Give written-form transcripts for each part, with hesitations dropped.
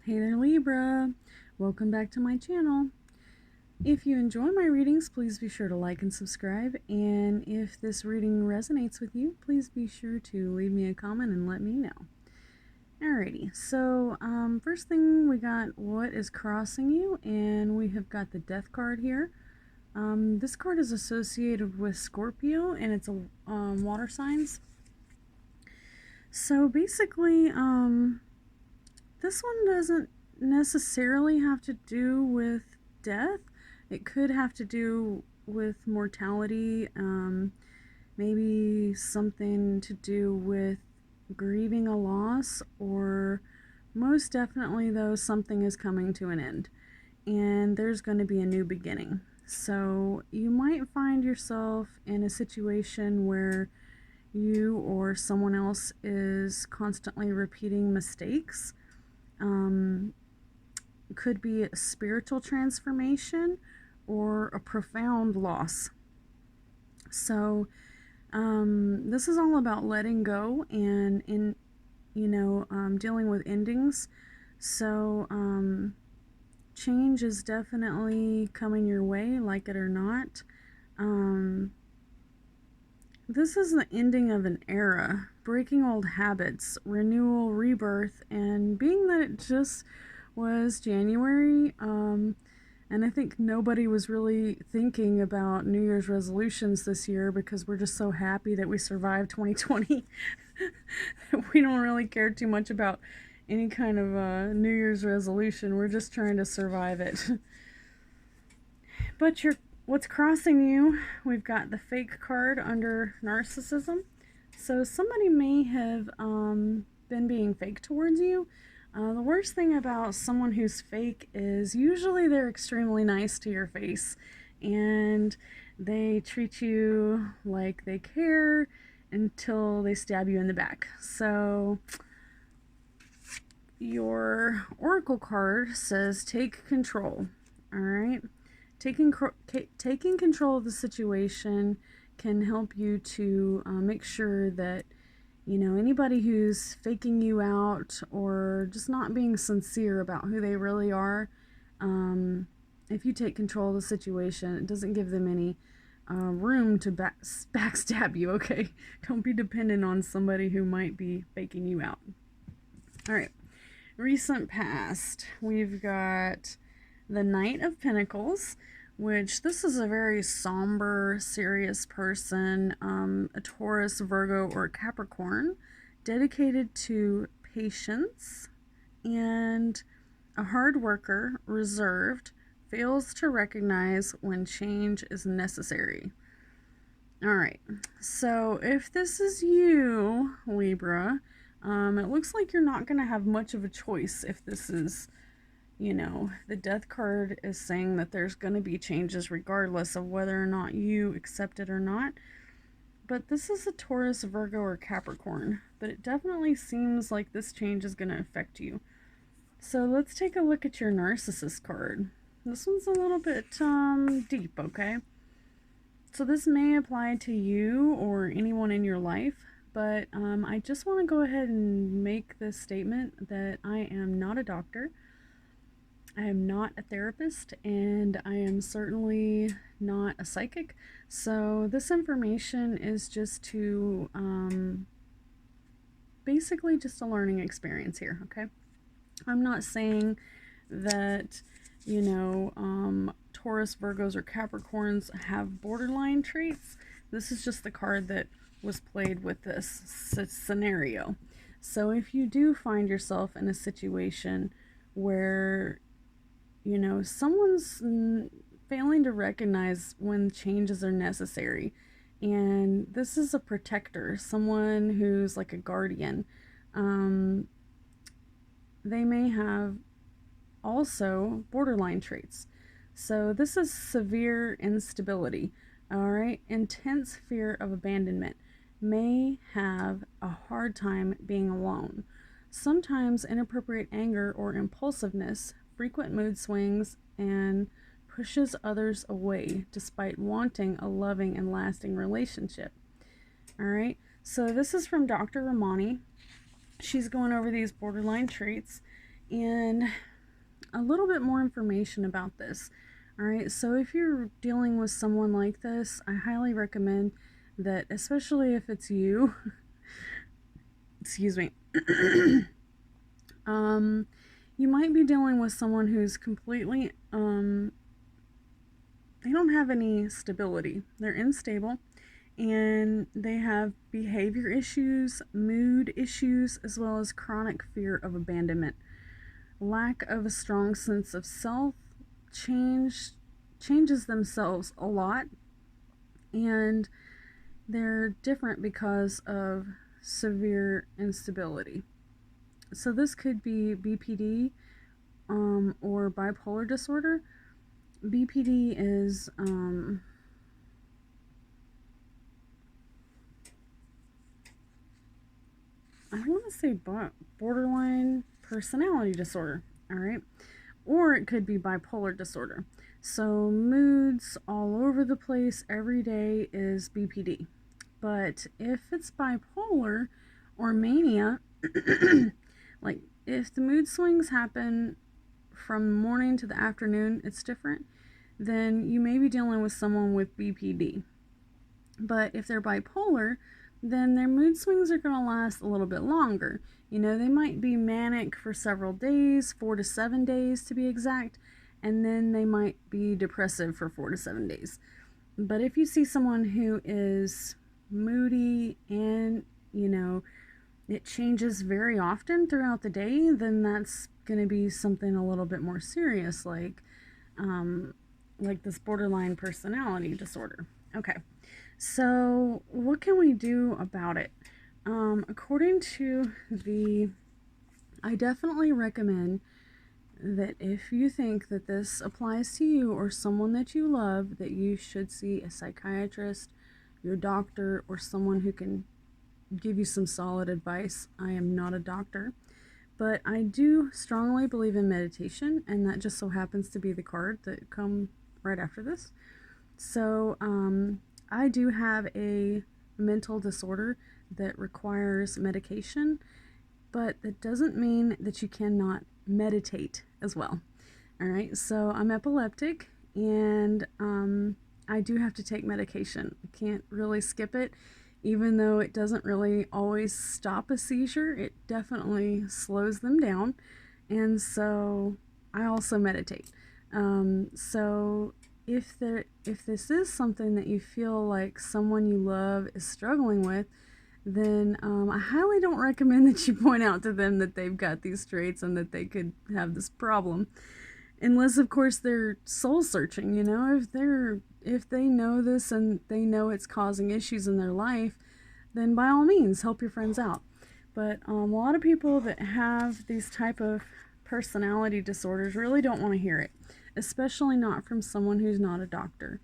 Hey there, Libra. Welcome back to my channel. If you enjoy my readings, please be sure to like and subscribe. And if this reading resonates with you, please be sure to leave me a comment and let me know. Alrighty, so first thing we got what is crossing you, and we have got the Death card here. This card is associated with Scorpio, and it's a water signs. So basically, this one doesn't necessarily have to do with death. It could have to do with mortality, maybe something to do with grieving a loss, or most definitely though, something is coming to an end and there's going to be a new beginning. So you might find yourself in a situation where you or someone else is constantly repeating mistakes. Could be a spiritual transformation or a profound loss. So this is all about letting go and dealing with endings. So change is definitely coming your way, like it or not. This is the ending of an era, breaking old habits, renewal, rebirth, and being that it just was January, and I think nobody was really thinking about New Year's resolutions this year because we're just so happy that we survived 2020. We don't really care too much about any kind of New Year's resolution. We're just trying to survive it. But what's crossing you, we've got the fake card under narcissism. So somebody may have been being fake towards you. The worst thing about someone who's fake is usually they're extremely nice to your face and they treat you like they care until they stab you in the back. So your oracle card says take control. All right, taking control of the situation can help you to make sure that anybody who's faking you out or just not being sincere about who they really are, if you take control of the situation, it doesn't give them any room to backstab you, okay? Don't be dependent on somebody who might be faking you out. All right, recent past, we've got the Knight of Pentacles, which this is a very somber, serious person, a Taurus, Virgo, or Capricorn, dedicated to patience and a hard worker, reserved, fails to recognize when change is necessary. All right, so if this is you, Libra, it looks like you're not going to have much of a choice if this is the Death card is saying that there's going to be changes regardless of whether or not you accept it or not. But this is a Taurus, Virgo, or Capricorn. But it definitely seems like this change is going to affect you. So let's take a look at your Narcissist card. This one's a little bit deep, okay? So this may apply to you or anyone in your life. But I just want to go ahead and make this statement that I am not a doctor. I am not a therapist, and I am certainly not a psychic. So this information is just to basically just a learning experience here, okay? I'm not saying that, Taurus, Virgos, or Capricorns have borderline traits. This is just the card that was played with this scenario. So if you do find yourself in a situation where someone's failing to recognize when changes are necessary, and this is a protector, someone who's like a guardian, they may have also borderline traits. So this is severe instability, all right? Intense fear of abandonment, may have a hard time being alone. Sometimes inappropriate anger or impulsiveness, frequent mood swings, and pushes others away despite wanting a loving and lasting relationship. All right, so this is from Dr. Ramani. She's going over these borderline traits, And a little bit more information about this. All right, so if you're dealing with someone like this, I highly recommend that, especially if it's you, excuse me, you might be dealing with someone who's completely, they don't have any stability. They're unstable, and they have behavior issues, mood issues, as well as chronic fear of abandonment. Lack of a strong sense of self, changes themselves a lot, and they're different because of severe instability. So this could be BPD or bipolar disorder. BPD is I want to say borderline personality disorder, all right? Or it could be bipolar disorder. So moods all over the place every day is BPD. But if it's bipolar or mania, like if the mood swings happen from morning to the afternoon, it's different, then you may be dealing with someone with BPD. But if they're bipolar, then their mood swings are going to last a little bit longer. You know, they might be manic for several days, 4 to 7 days to be exact, and then they might be depressive for 4 to 7 days. But if you see someone who is moody and, you know, it changes very often throughout the day, then that's going to be something a little bit more serious, like this borderline personality disorder. Okay. So, what can we do about it? According to I definitely recommend that if you think that this applies to you or someone that you love, that you should see a psychiatrist, your doctor, or someone who can give you some solid advice. I am not a doctor, but I do strongly believe in meditation, and that just so happens to be the card that come right after this. So, I do have a mental disorder that requires medication, but that doesn't mean that you cannot meditate as well. All right, so I'm epileptic, and I do have to take medication. I can't really skip it, even though it doesn't really always stop a seizure. It definitely slows them down, and so I also meditate. So if this is something that you feel like someone you love is struggling with, then I highly don't recommend that you point out to them that they've got these traits and that they could have this problem, unless of course they're soul searching. You know, if they know this and they know it's causing issues in their life, then by all means help your friends out. But a lot of people that have these type of personality disorders really don't want to hear it, especially not from someone who's not a doctor.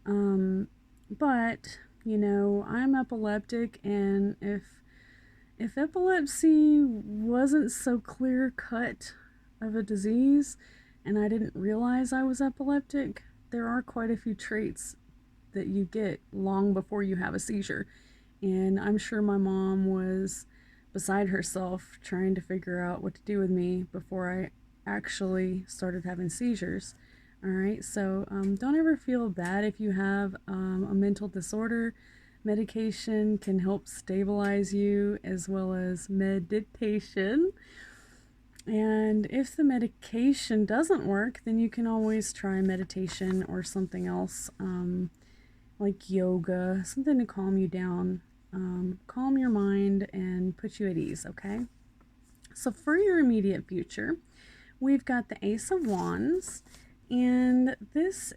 But, you know, I'm epileptic, and if epilepsy wasn't so clear cut of a disease and I didn't realize I was epileptic, there are quite a few traits that you get long before you have a seizure. And I'm sure my mom was beside herself trying to figure out what to do with me before I actually started having seizures. All right, so don't ever feel bad if you have a mental disorder. Medication can help stabilize you, as well as meditation. And if the medication doesn't work, then you can always try meditation or something else, like yoga, something to calm you down, calm your mind, and put you at ease, okay? So for your immediate future, we've got the Ace of Wands, and this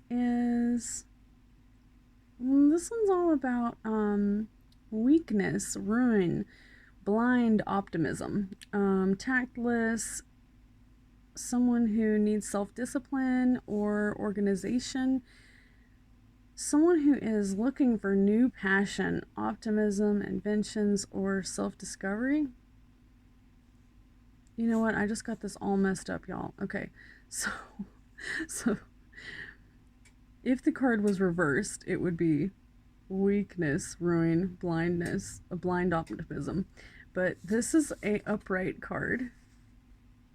one's all about weakness, ruin, blind optimism, tactless, someone who needs self-discipline or organization, someone who is looking for new passion, optimism, inventions, or self-discovery. You know what? I just got this all messed up, y'all. Okay, so if the card was reversed, it would be weakness, ruin, blindness, a blind optimism. But this is a upright card.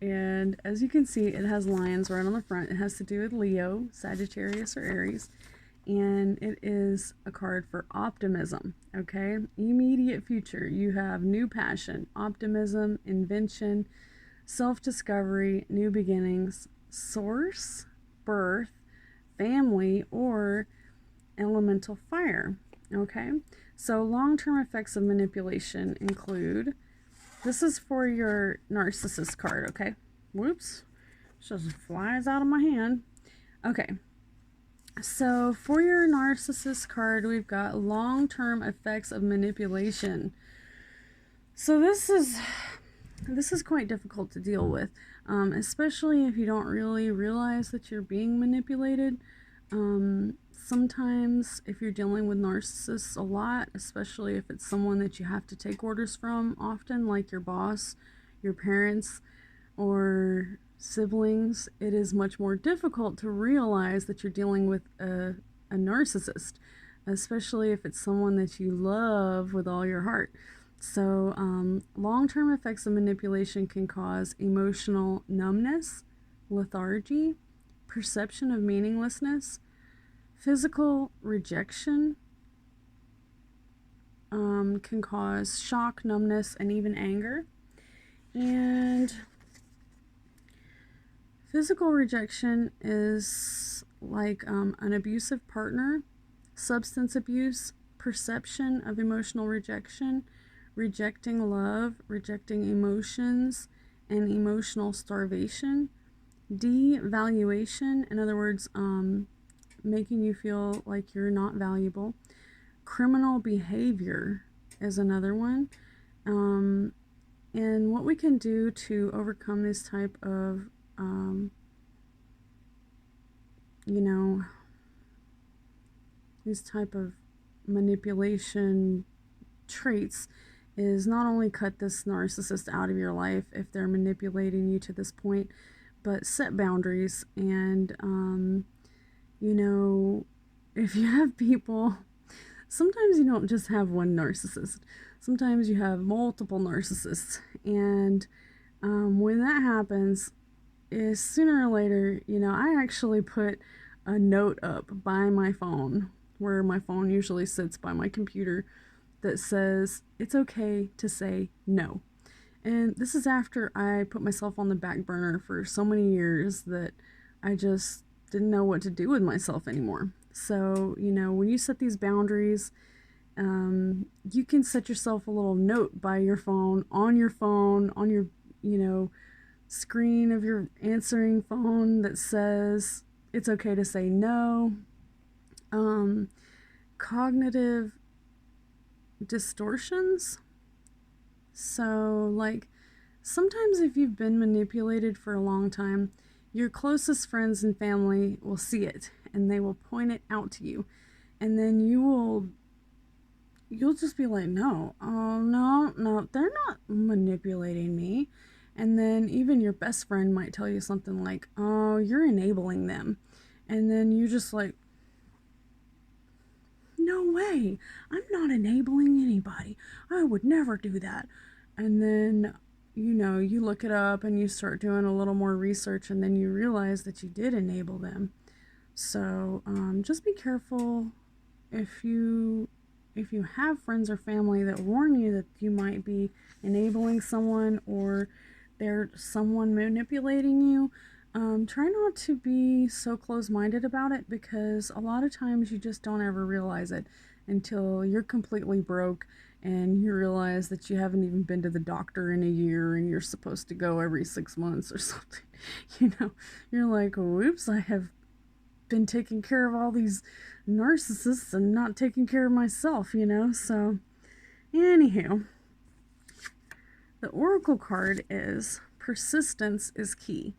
And as you can see, it has lions right on the front. It has to do with Leo, Sagittarius, or Aries. And it is a card for optimism, okay? Immediate future. You have new passion, optimism, invention, self-discovery, new beginnings, source, birth, family, or elemental fire, okay? So long-term effects of manipulation include, this is for your narcissist card, okay? Whoops, just flies out of my hand. Okay, so for your narcissist card, we've got long-term effects of manipulation. So this is quite difficult to deal with, especially if you don't really realize that you're being manipulated. Sometimes if you're dealing with narcissists a lot, especially if it's someone that you have to take orders from often, like your boss, your parents, or siblings, it is much more difficult to realize that you're dealing with a narcissist, especially if it's someone that you love with all your heart. So long-term effects of manipulation can cause emotional numbness, lethargy, perception of meaninglessness, physical rejection, can cause shock, numbness, and even anger. And physical rejection is like an abusive partner, substance abuse, perception of emotional rejection, rejecting love, rejecting emotions, and emotional starvation. Devaluation, in other words, making you feel like you're not valuable. Criminal behavior is another one. And what we can do to overcome this type of, these type of manipulation traits is not only cut this narcissist out of your life if they're manipulating you to this point, but set boundaries. And, if you have people, sometimes you don't just have one narcissist. Sometimes you have multiple narcissists. And when that happens, is sooner or later, I actually put a note up by my phone, where my phone usually sits by my computer, that says it's okay to say no. And this is after I put myself on the back burner for so many years that I just didn't know what to do with myself anymore. So, when you set these boundaries, you can set yourself a little note by your phone, on your screen of your answering phone that says it's okay to say no. Cognitive distortions. So, like, sometimes if you've been manipulated for a long time, your closest friends and family will see it and they will point it out to you. And then you'll just be like, no, oh, no, they're not manipulating me. And then even your best friend might tell you something like, oh, you're enabling them. And then you're just like, no way, I'm not enabling anybody. I would never do that. And then, you look it up and you start doing a little more research, and then you realize that you did enable them. So just be careful if you have friends or family that warn you that you might be enabling someone or there's someone manipulating you. Try not to be so close-minded about it, because a lot of times you just don't ever realize it until you're completely broke and you realize that you haven't even been to the doctor in a year and you're supposed to go every 6 months or something. You're like, whoops, I have been taking care of all these narcissists and not taking care of myself, So, anywho, the Oracle card is persistence is key.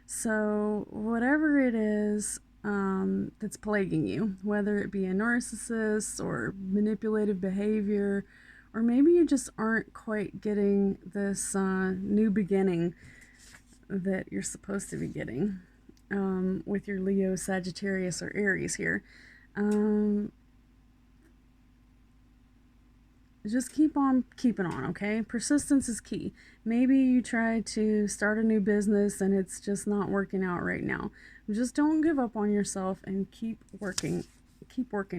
So, whatever it is that's plaguing you, whether it be a narcissist or manipulative behavior, or maybe you just aren't quite getting this new beginning that you're supposed to be getting with your Leo, Sagittarius, or Aries here. just keep on keeping on, okay? Persistence is key. Maybe you try to start a new business and it's just not working out right now. Just don't give up on yourself and keep working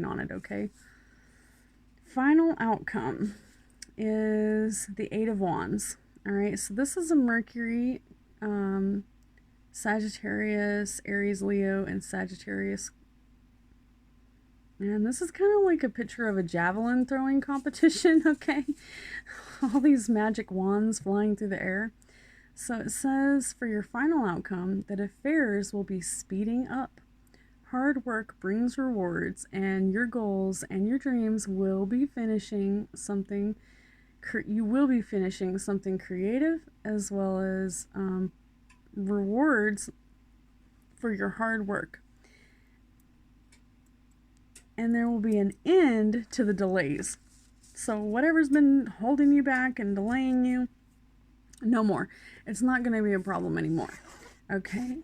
on it, okay? Final outcome is the Eight of Wands. All right, so this is a Mercury, Sagittarius, Aries, Leo, and Sagittarius. And this is kind of like a picture of a javelin throwing competition, okay? All these magic wands flying through the air. So it says for your final outcome that affairs will be speeding up. Hard work brings rewards, and your goals and your dreams will be finishing something. You will be finishing something creative, as well as rewards for your hard work. And there will be an end to the delays. So whatever's been holding you back and delaying you, no more. It's not going to be a problem anymore. Okay.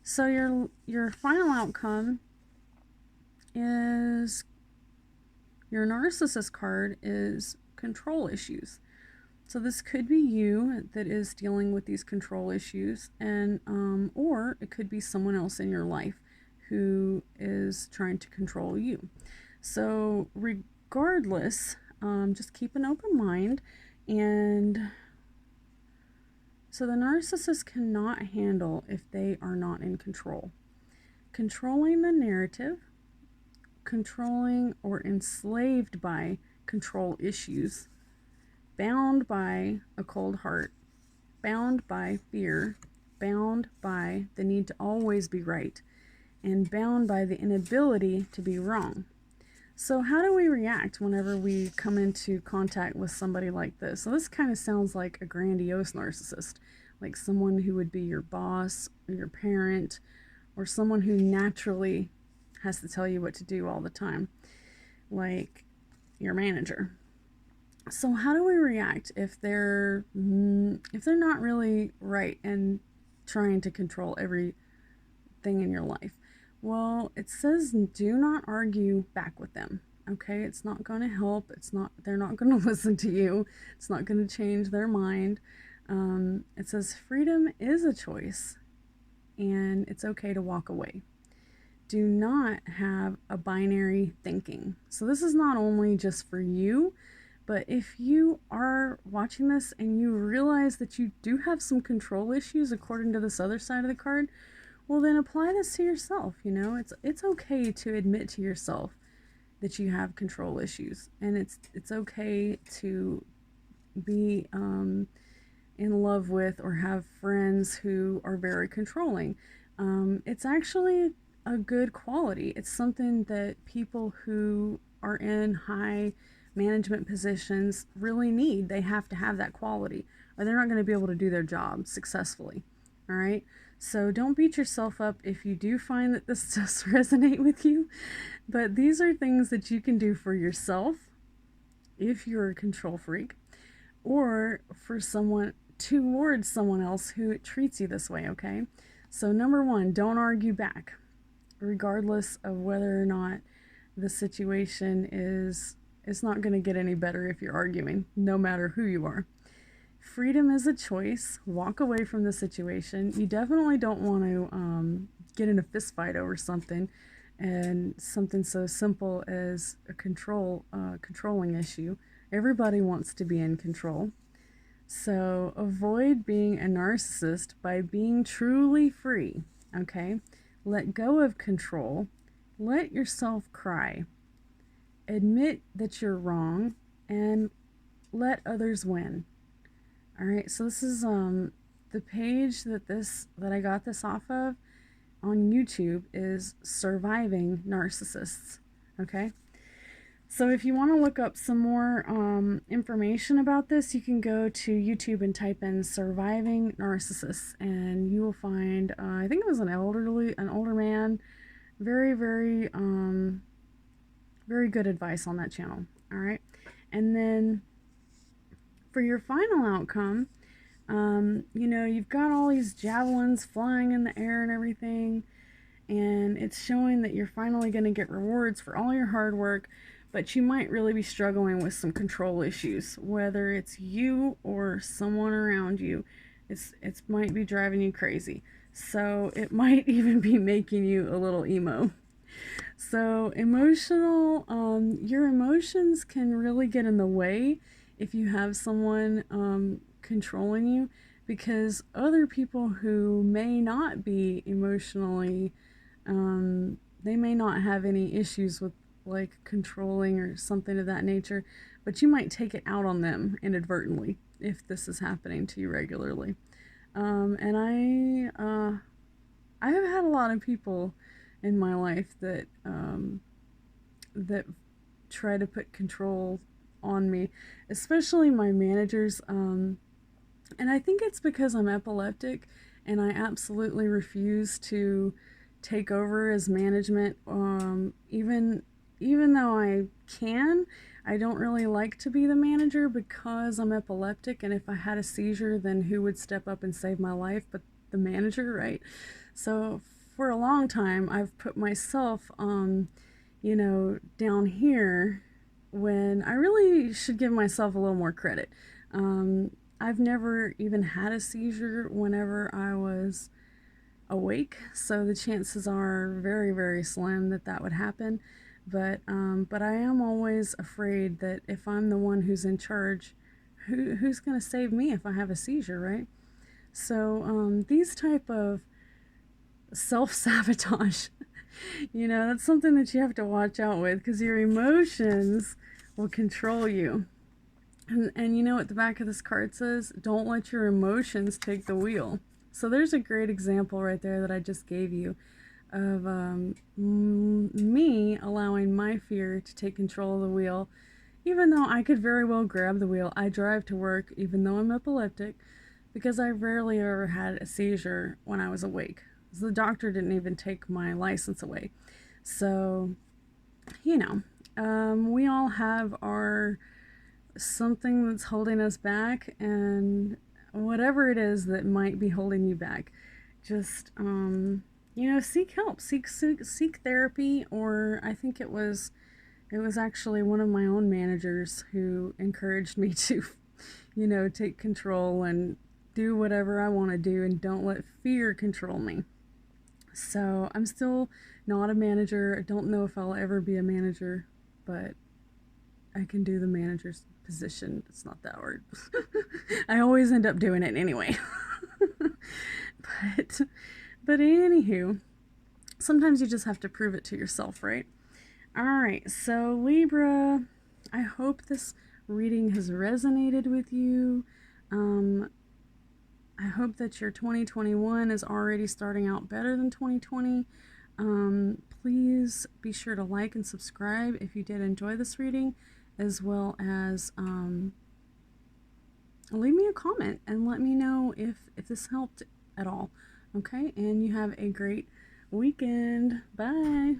So your final outcome is your Narcissist card is control issues. So this could be you that is dealing with these control issues, and or it could be someone else in your life who is trying to control you. So regardless, just keep an open mind. And so the narcissist cannot handle if they are not in control. Controlling the narrative, controlling or enslaved by control issues, bound by a cold heart, bound by fear, bound by the need to always be right, and bound by the inability to be wrong. So how do we react whenever we come into contact with somebody like this? So this kind of sounds like a grandiose narcissist, like someone who would be your boss or your parent, or someone who naturally has to tell you what to do all the time, like your manager. So how do we react if they're not really right and trying to control everything in your life? Well, it says do not argue back with them. Okay, it's not going to help. They're not going to listen to you. It's not going to change their mind. It says freedom is a choice, and it's okay to walk away. Do not have a binary thinking. So this is not only just for you, but if you are watching this and you realize that you do have some control issues according to this other side of the card, well, then apply this to yourself. You know, it's okay to admit to yourself that you have control issues, and it's okay to be in love with or have friends who are very controlling. It's actually a good quality. It's something that people who are in high management positions really need. They have to have that quality, or they're not going to be able to do their job successfully. All right. So don't beat yourself up if you do find that this does resonate with you. But these are things that you can do for yourself if you're a control freak, or for someone towards someone else who treats you this way, okay? So number one, don't argue back, regardless of whether or not the situation is, it's not going to get any better if you're arguing, no matter who you are. Freedom is a choice. Walk away from the situation. You definitely don't want to get in a fist fight over something, and something so simple as a controlling issue. Everybody wants to be in control. So avoid being a narcissist by being truly free, okay? Let go of control. Let yourself cry. Admit that you're wrong, and let others win. All right, so this is the page that I got this off of on YouTube is Surviving Narcissists, okay? So if you want to look up some more information about this, you can go to YouTube and type in Surviving Narcissists, and you will find, I think it was an older man, very, very, very good advice on that channel, all right? And then for your final outcome, you know, you've got all these javelins flying in the air and everything, and it's showing that you're finally going to get rewards for all your hard work. but you might really be struggling with some control issues, whether it's you or someone around you. It might be driving you crazy. So it might even be making you a little emo. So your emotions can really get in the way if you have someone controlling you, because other people who may not be emotionally, they may not have any issues with like controlling or something of that nature, but you might take it out on them inadvertently if this is happening to you regularly. And I have had a lot of people in my life that try to put control on me, especially my managers. And I think it's because I'm epileptic and I absolutely refuse to take over as management. Even though I can, I don't really like to be the manager because I'm epileptic, and if I had a seizure, then who would step up and save my life but the manager, right? So for a long time, I've put myself, down here when I really should give myself a little more credit. I've never even had a seizure whenever I was awake, so the chances are very, very slim that that would happen. But I am always afraid that if I'm the one who's in charge, who's going to save me if I have a seizure, right? So these type of self-sabotage, that's something that you have to watch out with, because your emotions will control you. And you know what the back of this card says? Don't let your emotions take the wheel. So there's a great example right there that I just gave you of me allowing my fear to take control of the wheel, even though I could very well grab the wheel. I drive to work even though I'm epileptic because I rarely ever had a seizure when I was awake. So the doctor didn't even take my license away. So, we all have our something that's holding us back, and whatever it is that might be holding you back, just seek help, seek therapy. Or I think it was actually one of my own managers who encouraged me to take control and do whatever I want to do and don't let fear control me. So I'm still not a manager. I don't know if I'll ever be a manager, but I can do the manager's position. It's not that hard. I always end up doing it anyway. but anywho, sometimes you just have to prove it to yourself, right? All right, so Libra, I hope this reading has resonated with you. I hope that your 2021 is already starting out better than 2020. Please be sure to like and subscribe if you did enjoy this reading, as well as leave me a comment and let me know if this helped at all. Okay, and you have a great weekend. Bye.